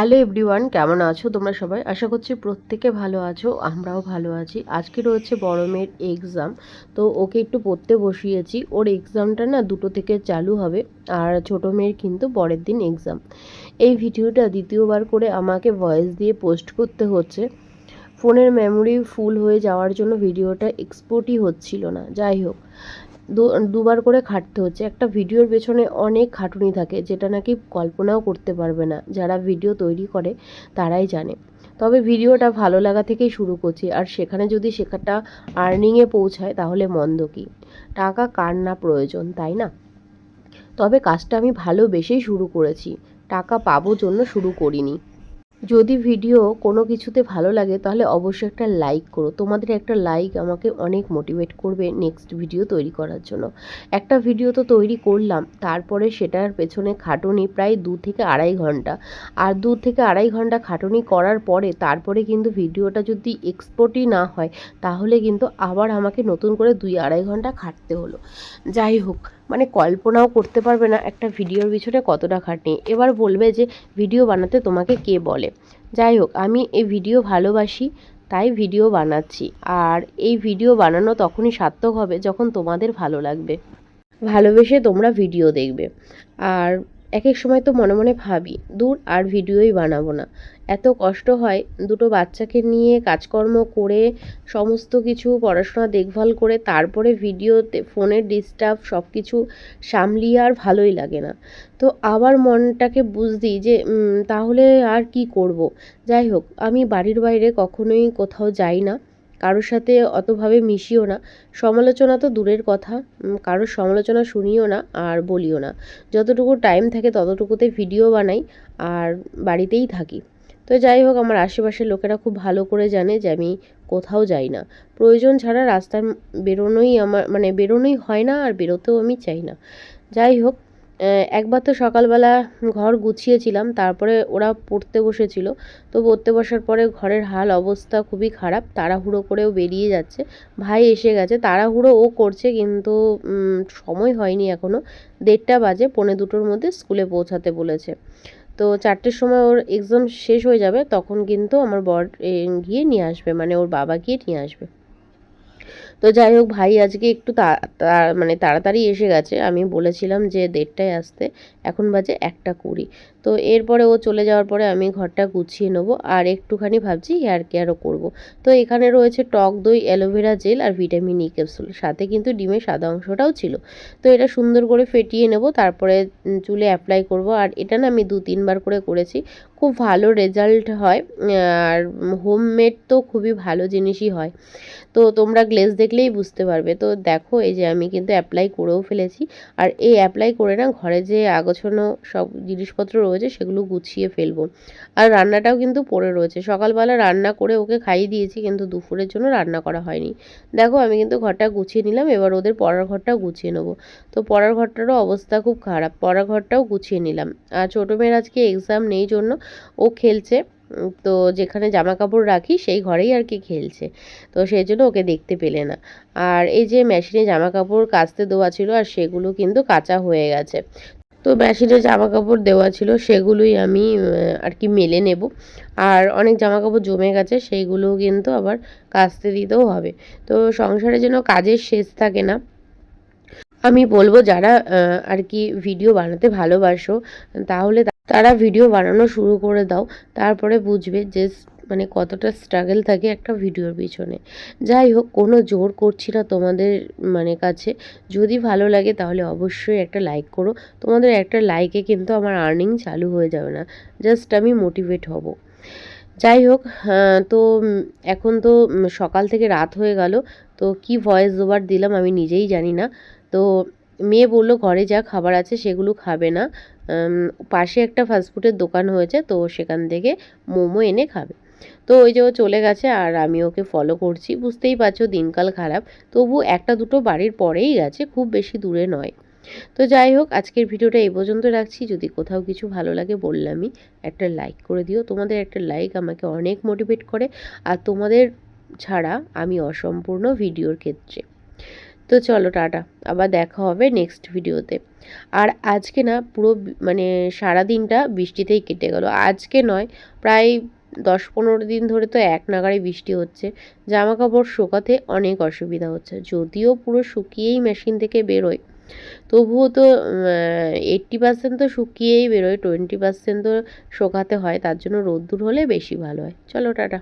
Hello everyone, কেমন আছো তোমরা সবাই? আশা করছি প্রত্যেকে ভালো আছো, আমরাও ভালো আছি। আজকে রয়েছে বড় মেয়ের এক্সাম, তো ওকে একটু পড়তে বসিয়েছি। ওর এক্সামটা না 2টো থেকে চালু হবে, আর ছোটো মেয়ের কিন্তু পরের দিন এক্সাম। এই ভিডিওটা দ্বিতীয়বার করে আমাকে ভয়েস দিয়ে পোস্ট করতে হচ্ছে। ফোনের মেমোরি ফুল হয়ে যাওয়ার জন্য ভিডিওটা এক্সপোর্টই হচ্ছিল না। যাই হোক, দুবার করে খাটতে হচ্ছে। একটা ভিডিওর পেছনে অনেক খাটুনি থাকে, যেটা নাকি কল্পনাও করতে পারবে না, যারা ভিডিও তৈরি করে তারাই জানে। তবে ভিডিওটা ভালো লাগা থেকেই শুরু করছি, আর সেখানে যদি সেটা আর্নিংয়ে পৌঁছায় তাহলে মন্দ কী? টাকা কার না প্রয়োজন, তাই না? তবে কাজটা আমি ভালোবেসেই শুরু করেছি, টাকা পাবো জন্য শুরু করিনি। যদি ভিডিও কোনো কিছুতে ভালো লাগে তাহলে অবশ্যই একটা লাইক করো। তোমাদের একটা লাইক আমাকে অনেক মোটিভেট করবে নেক্সট ভিডিও তৈরি করার জন্য। একটা ভিডিও তো তৈরি করলাম, তারপরে সেটার পেছনে খাটুনি প্রায় 2 থেকে আড়াই ঘন্টা। আর 2 থেকে আড়াই ঘন্টা খাটুনি করার পরে তারপরে কিন্তু ভিডিওটা যদি এক্সপোর্টই না হয়, তাহলে কিন্তু আবার আমাকে নতুন করে 2-2.5 ঘন্টা খাটতে হলো। যাই হোক, মানে কল্পনাও করতে পারবে না একটা ভিডিওর পিছনে কতটা খাটনি। এবার বলবে যে ভিডিও বানাতে তোমাকে কে বলে? যাই হোক, আমি এই ভিডিও ভালোবাসি, তাই ভিডিও বানাচ্ছি। আর এই ভিডিও বানানো তখনই সার্থক হবে যখন তোমাদের ভালো লাগবে, ভালোবেসে তোমরা ভিডিও দেখবে। আর এক এক সময় তো মনে মনে ভাবি, দূর আর ভিডিওই বানাবো না। এত কষ্ট হয়, দুটো বাচ্চাকে নিয়ে কাজকর্ম করে, সমস্ত কিছু পড়াশোনা দেখভাল করে, তারপরে ভিডিওতে ফোনের ডিস্টার্ব সব কিছু সামলিয়ে আর ভালোই লাগে না। তো আবার মনটাকে বুঝ দিই যে তাহলে আর কি করব। যাই হোক, আমি বাড়ির বাইরে কখনোই কোথাও যাই না, কারোর সাথে অতভাবে মিশিও না। সমালোচনা তো দূরের কথা, কারোর সমালোচনা শুনিও না আর বলিও না। যতটুকু টাইম থাকে ততটুকুতে ভিডিও বানাই আর বাড়িতেই থাকি। তো যাই হোক, আমার আশেপাশের লোকেরা খুব ভালো করে জানে যে আমি কোথাও যাই না। প্রয়োজন ছাড়া রাস্তায় বেরোনোই আমার মানে বেরোনোই হয় না, আর বেরোতেও আমি চাই না। যাই হোক, একবার তো সকালবেলা ঘর গুছিয়েছিলাম, তারপরে ওরা পড়তে বসেছিল। তো পড়তে বসার পরে ঘরের হাল অবস্থা খুবই খারাপ, তাড়াহুড়ো করেও বেরিয়ে যাচ্ছে। ভাই এসে গেছে, তাড়াহুড়ো ও করছে, কিন্তু সময় হয়নি এখনও। 1:30 বাজে, 1:45-র মধ্যে স্কুলে পৌঁছাতে বলেছে। তো 4টের সময় ওর এক্সাম শেষ হয়ে যাবে, তখন কিন্তু আমার বর গিয়ে নিয়ে আসবে, মানে ওর বাবা গিয়ে নিয়ে আসবে। তো যাই হোক, ভাই আজকে একটু মানে তাড়াতাড়ি এসে গেছে। আমি বলেছিলাম যে 1:30টায় আসতে, এখন বাজে 1:20। তো এরপরে ও চলে যাওয়ার পরে আমি ঘরটা গুছিয়ে নেবো, আর একটুখানি ভাবছি হেয়ার কেয়ারও করবো। তো এখানে রয়েছে টক দই, অ্যালোভেরা জেল আর ভিটামিন ই ক্যাপসুল, সাথে কিন্তু ডিমের সাদা অংশটাও ছিল। তো এটা সুন্দর করে ফেটিয়ে নেব, তারপরে চুলে অ্যাপ্লাই করব। আর এটা না আমি 2-3 বার করে করেছি, খুব ভালো রেজাল্ট হয়। আর হোমমেড তো খুবই ভালো জিনিসই হয়। তো তোমরা গ্লেজ দেখলেই বুঝতে পারবে। তো দেখো, এই যে আমি কিন্তু অ্যাপ্লাই করেও ফেলেছি। আর এই অ্যাপ্লাই করে না ঘরে যে আগোছানো সব জিনিসপত্র রয়েছে সেগুলো গুছিয়ে ফেলবো। আর রান্নাটাও কিন্তু পড়ে রয়েছে। সকালবেলা রান্না করে ওকে খাইয়ে দিয়েছি, কিন্তু দুপুরের জন্য রান্না করা হয়নি। দেখো, আমি কিন্তু ঘরটা গুছিয়ে নিলাম, এবার ওদের পড়ার ঘরটাও গুছিয়ে নেবো। তো পড়ার ঘরটারও অবস্থা খুব খারাপ, পড়ার ঘরটাও গুছিয়ে নিলাম। আর ছোটো মেয়ের আজকে এক্সাম নেই জন্য ও খেলছে। তো যেখানে জামা কাপড় রাখি সেই ঘরেই আর কি খেলছে। তো সেই জন্য ওকে দেখতে পেলে না। আর এই যে মেশিনে জামা কাপড় কাচতে দেওয়া ছিল, আর সেগুলো কিন্তু কাচা হয়ে গেছে। তো মেশিনে জামা কাপড় দেওয়া ছিল সেগুলোই আমি আর কি মেলে নেব। আর অনেক জামা কাপড় জমে গেছে, সেইগুলোও কিন্তু আবার কাচতে দিতেও হবে। তো সংসারে যেন কাজের শেষ থাকে না। আমি বলবো, যারা আর কি ভিডিও বানাতে ভালোবাসো, তাহলে তারা ভিডিও বানানো শুরু করে দাও। তারপরে বুঝবে যে মানে কতটা স্ট্রাগল থাকে একটা ভিডিওর পিছনে। যাই হোক, কোনো জোর করছি না তোমাদের মানে কাছে। যদি ভালো লাগে তাহলে অবশ্যই একটা লাইক করো। তোমাদের একটা লাইকে কিন্তু আমার আর্নিং চালু হয়ে যাবে না, জাস্ট আমি মোটিভেট হব। যাই হোক, তো এখন তো সকাল থেকে রাত হয়ে গেল। তো কি ভয়েস ওভার দিলাম আমি নিজেই জানি না। তো মেয়ে বলল ঘরে যা খাবার আছে সেগুলো খাবে না, পাশে একটা ফাস্টফুডের দোকান হয়েছে, তো সেখান থেকে মোমো এনে খাবে। তো ওই যে ও চলে গেছে, আর আমি ওকে ফলো করছি। বুঝতেই পারছো দিনকাল খারাপ, তবু একটা দুটো বাড়ির পরেই গেছে, খুব বেশি দূরে নয়। তো যাই হোক, আজকের ভিডিওটা এই পর্যন্ত রাখছি। যদি কোথাও কিছু ভালো লাগে বললামই, একটা লাইক করে দিও। তোমাদের একটা লাইক আমাকে অনেক মোটিভেট করে, আর তোমাদের ছাড়া আমি অসম্পূর্ণ ভিডিওর ক্ষেত্রে। তো চলো টাটা, আবার দেখা হবে নেক্সট ভিডিওতে। আর আজকে না পুরো মানে সারা দিনটা বৃষ্টিতেই কেটে গেল। আজকে নয়, প্রায় 10-15 দিন ধরে তো এক নাগাড়ে বৃষ্টি হচ্ছে। জামা কাপড় শোকাতে অনেক অসুবিধা হচ্ছে, যদিও পুরো শুকিয়েই মেশিন থেকে বেরোয়, তবুও তো 80% তো শুকিয়েই বেরোয়, 20% তো শোকাতে হয়, তার জন্য রোদ্দুর হলে বেশি ভালো হয়। চলো টাটা।